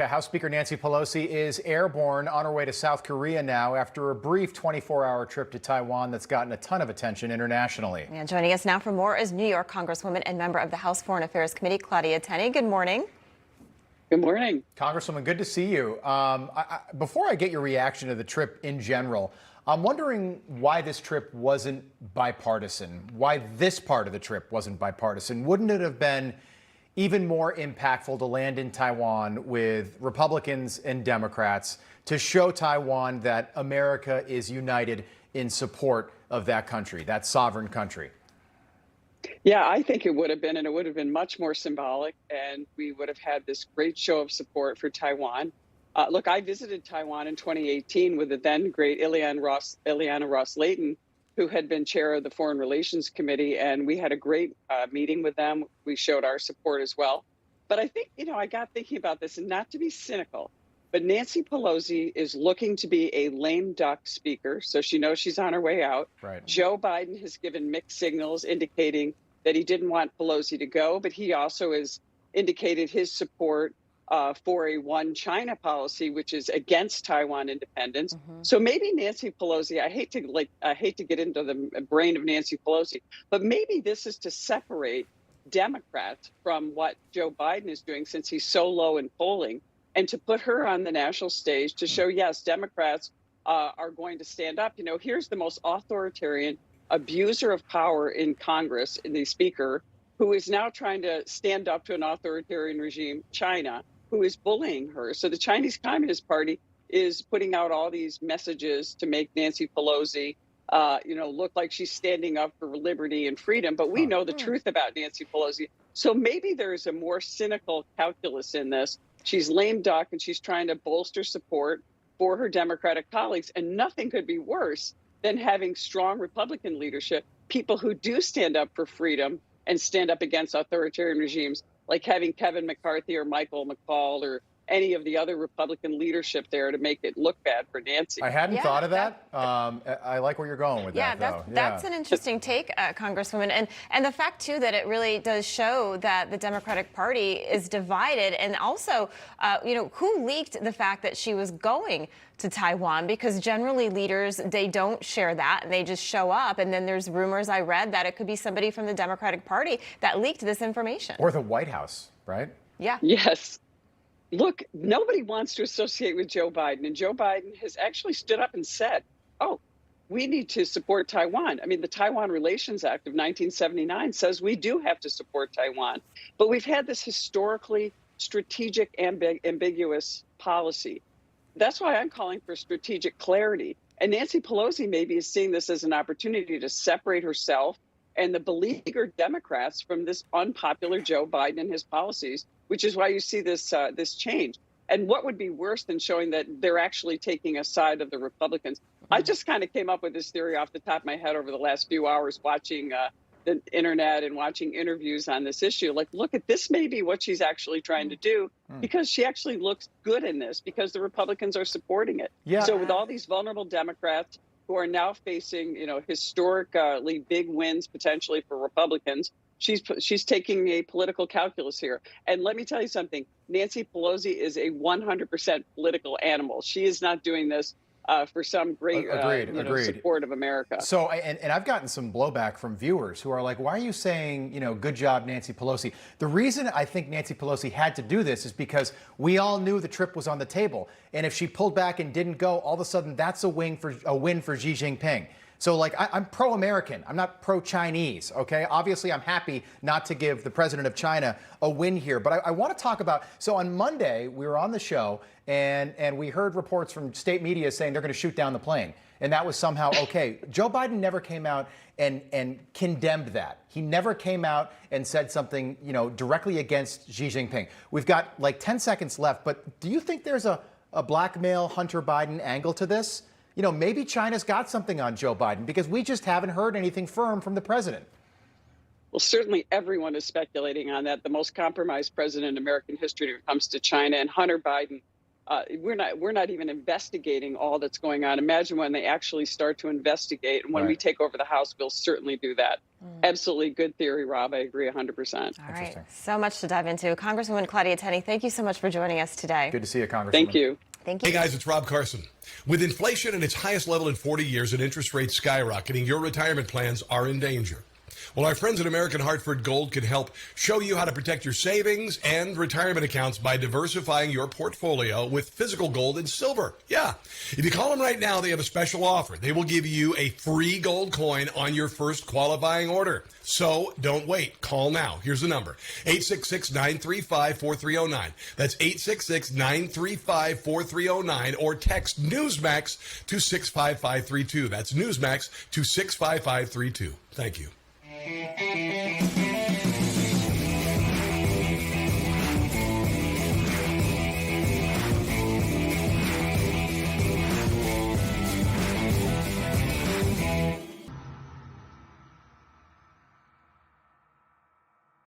House Speaker Nancy Pelosi is airborne on her way to South Korea now after a brief 24-hour trip to Taiwan that's gotten a ton of attention internationally. And joining us now for more is New York Congresswoman and member of the House Foreign Affairs Committee, Claudia Tenney. Good morning. Good morning. Congresswoman, good to see you. Before I get your reaction to the trip in general, I'm wondering why this trip wasn't bipartisan, why this part of the trip wasn't bipartisan. Wouldn't it have been even more impactful to land in Taiwan with Republicans and Democrats to show Taiwan that America is united in support of that country, that sovereign country? Yeah, I think it would have been, and it would have been much more symbolic, and we would have had this great show of support for Taiwan. Look, I visited Taiwan in 2018 with the then great Ileana Ros-Lehtinen, who had been chair of the Foreign Relations Committee, and we had a great meeting with them. We showed our support as well. But I think, I got thinking about this, and not to be cynical, but Nancy Pelosi is looking to be a lame duck speaker, so she knows she's on her way out. Right. Joe Biden has given mixed signals indicating that he didn't want Pelosi to go, but he also has indicated his support for a one China policy, which is against Taiwan independence. So maybe Nancy Pelosi, I hate to get into the brain of Nancy Pelosi, but maybe this is to separate Democrats from what Joe Biden is doing, since he's so low in polling, and to put her on the national stage to show, yes, Democrats are going to stand up. Here's the most authoritarian abuser of power in Congress, the Speaker, who is now trying to stand up to an authoritarian regime, China, who is bullying her. So the Chinese Communist Party is putting out all these messages to make Nancy Pelosi, look like she's standing up for liberty and freedom. But we know the truth about Nancy Pelosi. So maybe there's a more cynical calculus in this. She's lame duck, and she's trying to bolster support for her Democratic colleagues. And nothing could be worse than having strong Republican leadership, people who do stand up for freedom and stand up against authoritarian regimes, like having Kevin McCarthy or Michael McCall or any of the other Republican leadership there to make it look bad for Nancy. I hadn't thought of that. I like where you're going with that, though. That's an interesting take, Congresswoman. And the fact, too, that it really does show that the Democratic Party is divided. And also, who leaked the fact that she was going to Taiwan? Because generally leaders, they don't share that, and they just show up. And then there's rumors I read that it could be somebody from the Democratic Party that leaked this information. Or the White House, right? Yeah. Yes. Look, nobody wants to associate with Joe Biden, and Joe Biden has actually stood up and said, we need to support Taiwan. I mean, the Taiwan Relations Act of 1979 says we do have to support Taiwan, but we've had this historically strategic, ambiguous policy. That's why I'm calling for strategic clarity. And Nancy Pelosi maybe is seeing this as an opportunity to separate herself and the beleaguered Democrats from this unpopular Joe Biden and his policies, which is why you see this this change. And what would be worse than showing that they're actually taking a side of the Republicans? I just kind of came up with this theory off the top of my head over the last few hours watching the internet and watching interviews on this issue. Like, look, at this may be what she's actually trying to do, because she actually looks good in this, because the Republicans are supporting it. Yeah. So with all these vulnerable Democrats who are now facing, historically big wins potentially for Republicans, she's taking a political calculus here. And let me tell you something, Nancy Pelosi is a 100% political animal. She is not doing this for some great Agreed. support of America. So, and I've gotten some blowback from viewers who are like, why are you saying, good job, Nancy Pelosi? The reason I think Nancy Pelosi had to do this is because we all knew the trip was on the table. And if she pulled back and didn't go, all of a sudden that's a win for Xi Jinping. So, like, I'm pro-American. I'm not pro-Chinese, okay? Obviously, I'm happy not to give the president of China a win here. But I want to talk about, so on Monday, we were on the show, and we heard reports from state media saying they're going to shoot down the plane. And that was somehow okay. Joe Biden never came out and condemned that. He never came out and said something, directly against Xi Jinping. We've got, like, 10 seconds left, but do you think there's a blackmail Hunter Biden angle to this? Maybe China's got something on Joe Biden, because we just haven't heard anything firm from the president. Well, certainly everyone is speculating on that. The most compromised president in American history when it comes to China, and Hunter Biden we're not even investigating all that's going on. Imagine when they actually start to investigate. And when we take over the House, we'll certainly do that. Absolutely good theory, Rob. I agree 100%. All right. So much to dive into. Congresswoman Claudia Tenney, thank you so much for joining us today. Good to see you, Congresswoman. Thank you. Thank you. Hey guys, it's Rob Carson. With inflation at its highest level in 40 years and interest rates skyrocketing, your retirement plans are in danger. Well, our friends at American Hartford Gold can help show you how to protect your savings and retirement accounts by diversifying your portfolio with physical gold and silver. Yeah. If you call them right now, they have a special offer. They will give you a free gold coin on your first qualifying order. So don't wait. Call now. Here's the number. 866-935-4309. That's 866-935-4309 or text Newsmax to 65532. That's Newsmax to 65532. Thank you.